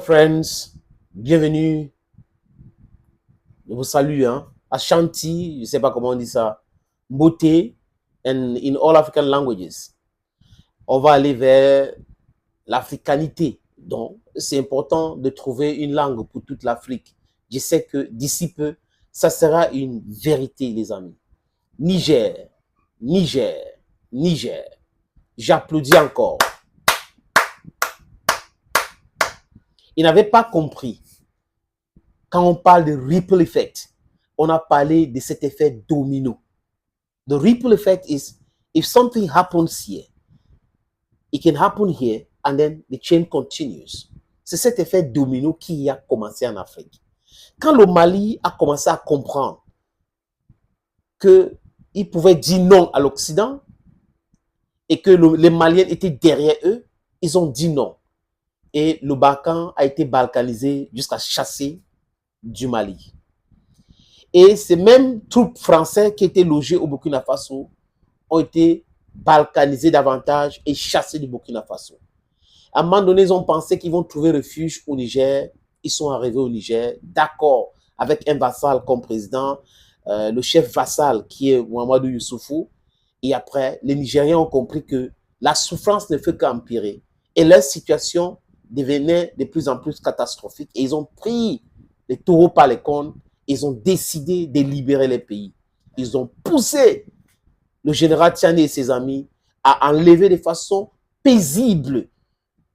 Friends, bienvenue. Je vous salue, hein. Ashanti, je ne sais pas comment on dit ça. Mbote, and in all African languages. On va aller vers l'africanité. Donc, c'est important de trouver une langue pour toute l'Afrique. Je sais que d'ici peu, ça sera une vérité, les amis. Niger, Niger, Niger. J'applaudis encore. Ils n'avaient pas compris. Quand on parle de ripple effect, on a parlé de cet effet domino. The ripple effect is if something happens here, it can happen here and then the chain continues. C'est cet effet domino qui a commencé en Afrique. Quand le Mali a commencé à comprendre qu'il pouvait dire non à l'Occident et que les Maliens étaient derrière eux, ils ont dit non. Et le Balkan a été balkanisé jusqu'à chasser du Mali. Et ces mêmes troupes françaises qui étaient logées au Burkina Faso ont été balkanisées davantage et chassées du Burkina Faso. À un moment donné, ils ont pensé qu'ils vont trouver refuge au Niger. Ils sont arrivés au Niger, d'accord, avec un vassal comme président, le chef vassal qui est Mahamadou Youssoufou. Et après, les Nigériens ont compris que la souffrance ne fait qu'empirer. Et leur situation devenait de plus en plus catastrophique. Et ils ont pris les taureaux par les cornes. Ils ont décidé de libérer les pays. Ils ont poussé le général Tiani et ses amis à enlever de façon paisible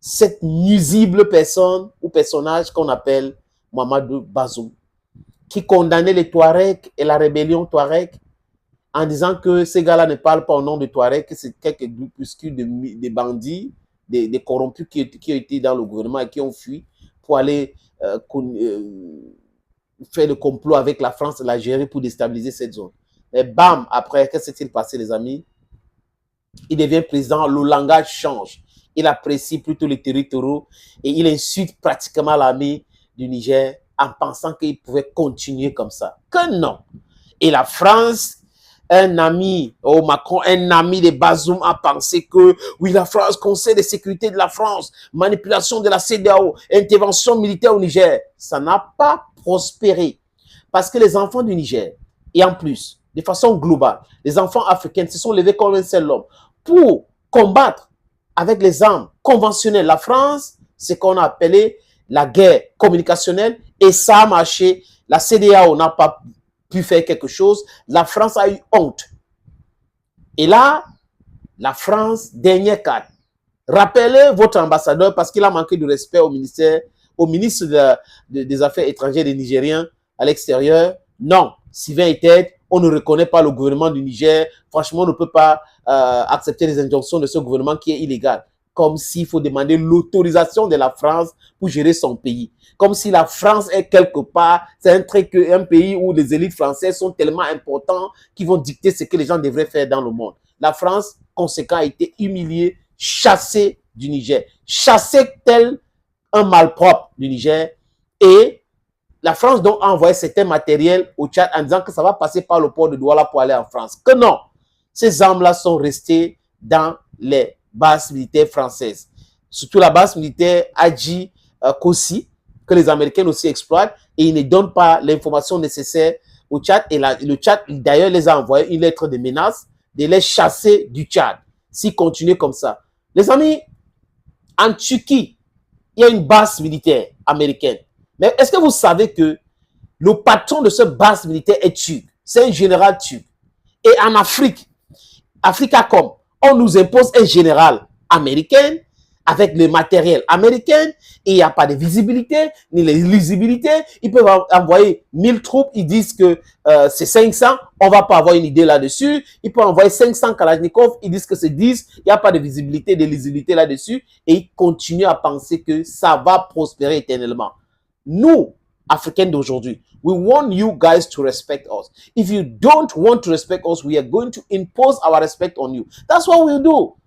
cette nuisible personne ou personnage qu'on appelle Mahamadou Bazoum, qui condamnait les Touaregs et la rébellion Touareg en disant que ces gars-là ne parlent pas au nom de Touareg, que c'est quelques groupuscules de bandits, des corrompus qui ont été dans le gouvernement et qui ont fui pour aller faire le complot avec la France et l'Algérie pour déstabiliser cette zone. Et bam, après, qu'est-ce qui s'est passé, les amis? Il devient président, le langage change. Il apprécie plutôt les territoriaux et il insulte pratiquement l'armée du Niger en pensant qu'il pouvait continuer comme ça. Que non. Et la France, un ami, Macron, un ami de Bazoum a pensé que, oui, la France, Conseil de sécurité de la France, manipulation de la CEDEAO, intervention militaire au Niger, ça n'a pas prospéré. Parce que les enfants du Niger, et en plus, de façon globale, les enfants africains se sont levés comme un seul homme pour combattre avec les armes conventionnelles. La France, c'est ce qu'on a appelé la guerre communicationnelle, et ça a marché. La CEDEAO n'a pas pu faire quelque chose. La France a eu honte. Et là, la France, dernier cadre. Rappelez votre ambassadeur parce qu'il a manqué de respect au ministre des Affaires étrangères des Nigériens à l'extérieur. Non, Sylvain Etete, on ne reconnaît pas le gouvernement du Niger. Franchement, on ne peut pas accepter les injonctions de ce gouvernement qui est illégal. Comme s'il faut demander l'autorisation de la France pour gérer son pays. Comme si la France est quelque part, c'est un pays où les élites françaises sont tellement importantes qu'ils vont dicter ce que les gens devraient faire dans le monde. La France, conséquent, a été humiliée, chassée du Niger. Chassée tel un malpropre du Niger. Et la France donc a envoyé certains matériels au Tchad en disant que ça va passer par le port de Douala pour aller en France. Que non, ces armes-là sont restées dans les bases militaires françaises. Surtout la base militaire Hadji Kossi, que les Américains aussi exploitent, et ils ne donnent pas l'information nécessaire au Tchad. Et le Tchad, d'ailleurs, les a envoyé une lettre de menace de les chasser du Tchad, s'ils continuent comme ça. Les amis, en Turquie, il y a une base militaire américaine. Mais est-ce que vous savez que le patron de cette base militaire est turc? C'est un général turc. Et en Afrique, Africacom, on nous impose un général américain avec le matériel américain et il n'y a pas de visibilité ni de lisibilité. Ils peuvent envoyer 1000 troupes, ils disent que c'est 500, on ne va pas avoir une idée là-dessus. Ils peuvent envoyer 500 Kalachnikov, ils disent que c'est 10, il n'y a pas de visibilité, de lisibilité là-dessus et ils continuent à penser que ça va prospérer éternellement. Nous, Africains d'aujourd'hui, we want you guys to respect us. If you don't want to respect us, we are going to impose our respect on you. That's what we'll do.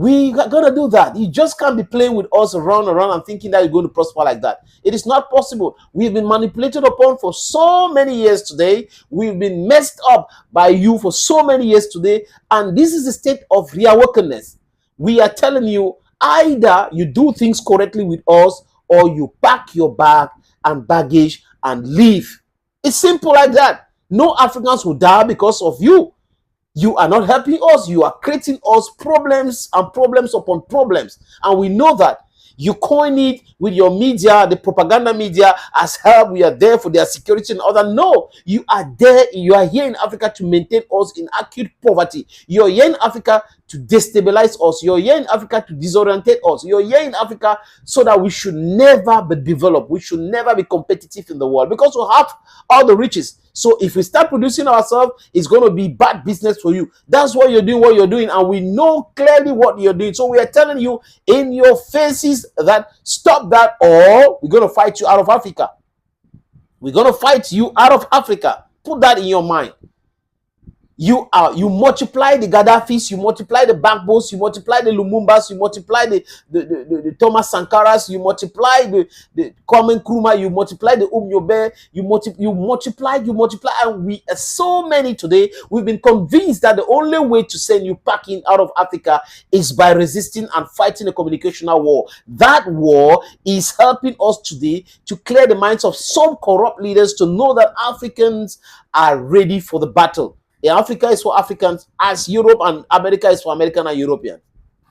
We are going to do that. You just can't be playing with us around and thinking that you're going to prosper like that. It is not possible. We've been manipulated upon for so many years today. We've been messed up by you for so many years today. And this is the state of reawakenness. We are telling you, either you do things correctly with us or you pack your bag and baggage and leave. It's simple like that. No Africans will die because of you. You are not helping us. You are creating us problems and problems upon problems. And we know that. You coin it with your media, the propaganda media, as help. We are there for their security and other. No, you are there. You are here in Africa to maintain us in acute poverty. You are here in Africa to destabilize us. You are here in Africa to disorientate us. You are here in Africa so that we should never be developed. We should never be competitive in the world because we have all the riches. So if we start producing ourselves, it's going to be bad business for you. That's why you're doing what you're doing, and we know clearly what you're doing. So we are telling you in your faces that stop that, or we're going to fight you out of Africa. We're going to fight you out of Africa. Put that in your mind. You multiply the Gaddafis, you multiply the Bagbos, you multiply the Lumumbas, you multiply the Thomas Sankaras, you multiply the Kwame Nkrumah, you multiply the Umyobe, you multiply, and we are so many today. We've been convinced that the only way to send you packing out of Africa is by resisting and fighting a communicational war. That war is helping us today to clear the minds of some corrupt leaders to know that Africans are ready for the battle. Africa is for Africans as Europe and America is for American and European.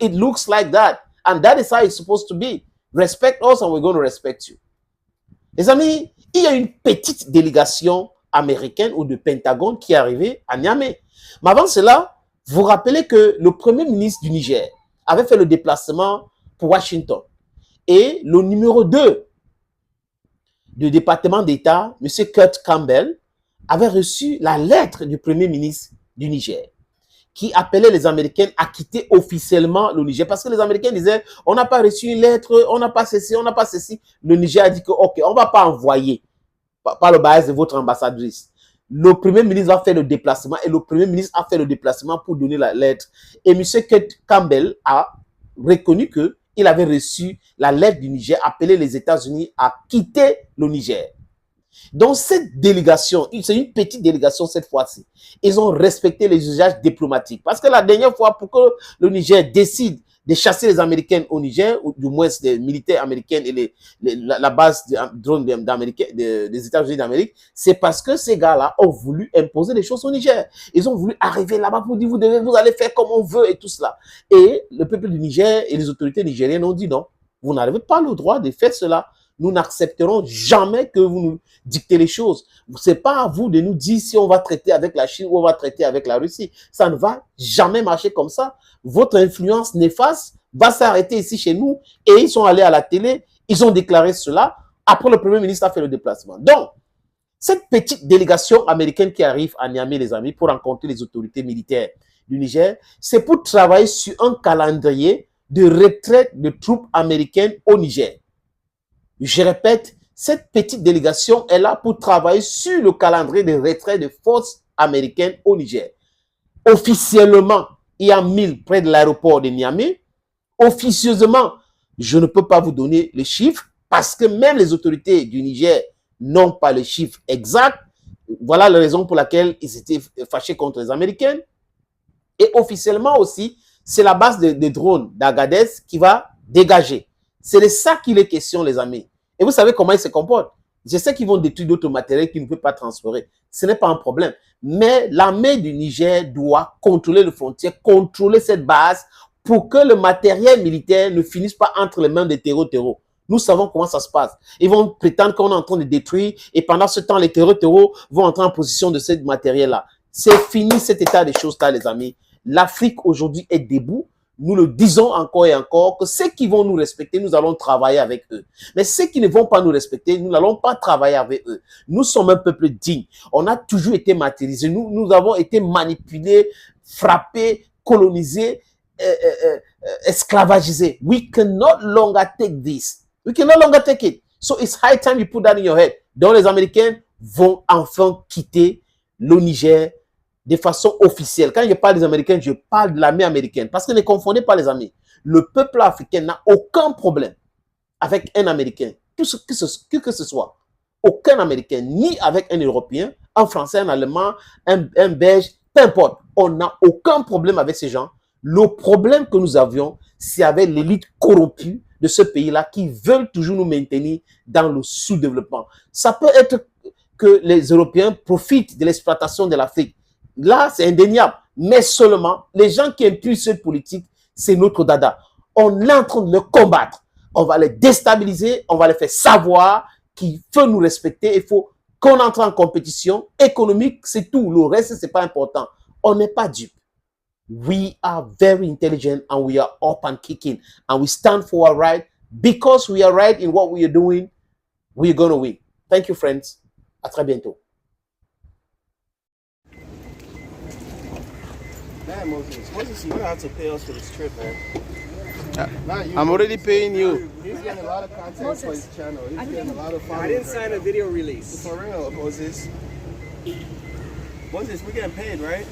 It looks like that. And that is how it's supposed to be. Respect us and we're going to respect you. Les amis, il y a une petite délégation américaine ou de Pentagone qui est arrivée à Niamey. Mais avant cela, vous rappelez que le premier ministre du Niger avait fait le déplacement pour Washington. Et le numéro 2 du département d'État, M. Kurt Campbell, avait reçu la lettre du premier ministre du Niger qui appelait les Américains à quitter officiellement le Niger. Parce que les Américains disaient, on n'a pas reçu une lettre, on n'a pas ceci, on n'a pas ceci. Le Niger a dit que, ok, on ne va pas envoyer par le biais de votre ambassadrice. Le premier ministre va faire le déplacement et le premier ministre a fait le déplacement pour donner la lettre. Et M. Kurt Campbell a reconnu qu'il avait reçu la lettre du Niger, appelé les États-Unis à quitter le Niger. Donc, cette délégation, c'est une petite délégation cette fois-ci. Ils ont respecté les usages diplomatiques. Parce que la dernière fois, pour que le Niger décide de chasser les Américains au Niger, ou du moins des militaires américains et la base de drones des États-Unis d'Amérique, c'est parce que ces gars-là ont voulu imposer des choses au Niger. Ils ont voulu arriver là-bas pour dire, vous allez faire comme on veut et tout cela. Et le peuple du Niger et les autorités nigériennes ont dit non, vous n'avez pas le droit de faire cela. Nous n'accepterons jamais que vous nous dictez les choses. Ce n'est pas à vous de nous dire si on va traiter avec la Chine ou on va traiter avec la Russie. Ça ne va jamais marcher comme ça. Votre influence néfaste va s'arrêter ici chez nous. Et ils sont allés à la télé, ils ont déclaré cela. Après, le Premier ministre a fait le déplacement. Donc, cette petite délégation américaine qui arrive à Niamey, les amis, pour rencontrer les autorités militaires du Niger, c'est pour travailler sur un calendrier de retraite de troupes américaines au Niger. Je répète, cette petite délégation est là pour travailler sur le calendrier de retrait des forces américaines au Niger. Officiellement, il y a 1000 près de l'aéroport de Niamey. Officieusement, je ne peux pas vous donner les chiffres parce que même les autorités du Niger n'ont pas les chiffres exacts. Voilà la raison pour laquelle ils étaient fâchés contre les Américains. Et officiellement aussi, c'est la base des drones d'Agadez qui va dégager. C'est de ça qu'il est question, les amis. Et vous savez comment ils se comportent. Je sais qu'ils vont détruire d'autres matériels qu'ils ne peuvent pas transférer. Ce n'est pas un problème. Mais l'armée du Niger doit contrôler les frontières, contrôler cette base pour que le matériel militaire ne finisse pas entre les mains des terreaux. Nous savons comment ça se passe. Ils vont prétendre qu'on est en train de détruire et pendant ce temps, les terreaux vont entrer en position de ce matériel-là. C'est fini cet état des choses-là, les amis. L'Afrique aujourd'hui est debout. Nous le disons encore et encore que ceux qui vont nous respecter, nous allons travailler avec eux. Mais ceux qui ne vont pas nous respecter, nous n'allons pas travailler avec eux. Nous sommes un peuple digne. On a toujours été martyrisés. Nous avons été manipulés, frappés, colonisés, esclavagisés. We can no longer take this. We can no longer take it. So it's high time you put that in your head. Donc les Américains vont enfin quitter le Niger de façon officielle. Quand je parle des Américains, je parle de l'armée américaine. Parce que ne confondez pas les amis. Le peuple africain n'a aucun problème avec un Américain, que ce soit. Aucun Américain, ni avec un Européen, un Français, un Allemand, un Belge, peu importe. On n'a aucun problème avec ces gens. Le problème que nous avions, c'est avec l'élite corrompue de ce pays-là qui veulent toujours nous maintenir dans le sous-développement. Ça peut être que les Européens profitent de l'exploitation de l'Afrique. Là, c'est indéniable. Mais seulement, les gens qui impulsent cette politique, c'est notre dada. On est en train de le combattre. On va les déstabiliser, on va les faire savoir qu'il faut nous respecter, il faut qu'on entre en compétition économique, c'est tout. Le reste, c'est pas important. On n'est pas dupes. We are very intelligent and we are up and kicking and we stand for our right. Because we are right in what we are doing, we are going to win. Thank you, friends. À très bientôt. Man, Moses, you're gonna have to pay us for this trip, man. I'm already paying you. He's getting a lot of content for his channel. He's getting a lot of followers. I didn't sign a video release. For real, Moses. Moses, we're getting paid, right?